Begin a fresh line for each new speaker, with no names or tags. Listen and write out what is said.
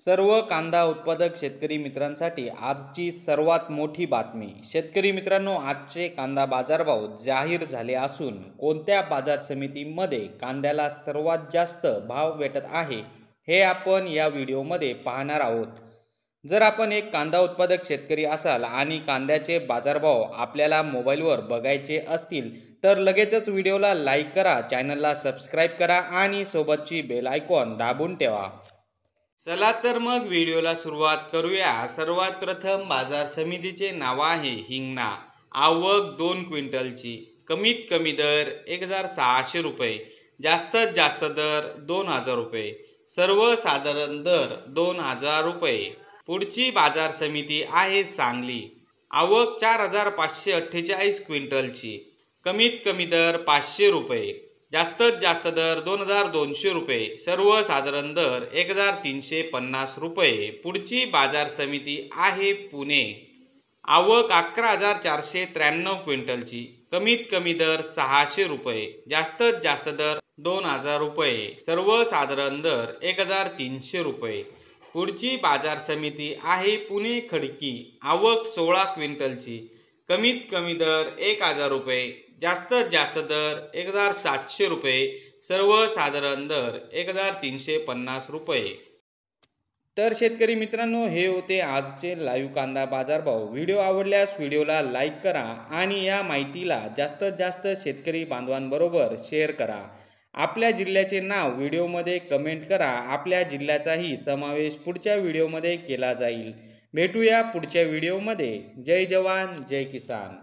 सर्व कांदा उत्पादक शेतकरी मित्रांसाठी आजची सर्वात मोठी बातमी। शेतकरी मित्रांनो, आजचे कांदा बाजारभाव जाहीर झाले असून कोणत्या बाजार समितीमध्ये कांद्याला सर्वात जास्त भाव भेटत आहे हे आपण या व्हिडिओमध्ये पाहणार आहोत। जर आपण एक कांदा उत्पादक शेतकरी असाल आणि कांद्याचे बाजारभाव आपल्याला मोबाईलवर बघायचे असतील तर लगेचच व्हिडिओला लाईक करा, चॅनलला सबस्क्राईब करा आणि सोबतची बेल आयकॉन दाबून ठेवा। चला तर मग व्हिडिओला सुरुवात करूया। सर्वात प्रथम बाजार समितीचे नाव आहे हिंगणा। आवक 2 क्विंटलची। कमीत कमी दर 1600 रुपये, जास्तीत जास्त दर 2000 रुपये, सर्वसाधारण दर 2000 रुपये। पुढची बाजार समिती आहे सांगली। आवक 4548 क्विंटलची। कमीत कमी दर 500 रुपये, जास्तीत जास्त दर 2200 रुपये, सर्वसाधारण दर 1350 रुपये। पुढची बाजार समिती आहे पुणे। आवक 11493 क्विंटलची। कमीत कमी दर 600 रुपये, जास्तीत जास्त दर 2000 रुपये, सर्वसाधारण दर 1300 रुपये। पुढची बाजार समिती आहे पुणे खडकी। आवक 16 क्विंटलची। कमीत कमी दर 1000 रुपये, जास्तीत जास्त दर 1700 रुपये, सर्वसाधारण दर 1350 रुपये। तर शेतकरी मित्रांनो, हे होते आजचे लाईव्ह कांदा बाजारभाव। व्हिडिओ आवडल्यास व्हिडिओला लाईक करा आणि या माहितीला जास्तीत जास्त शेतकरी बांधवांबरोबर शेअर करा। आपल्या जिल्ह्याचे नाव व्हिडिओमध्ये कमेंट करा। आपल्या जिल्ह्याचाही समावेश पुढच्या व्हिडिओमध्ये केला जाईल। भेटूया पुढच्या व्हिडिओमध्ये। जय जवान जय किसान।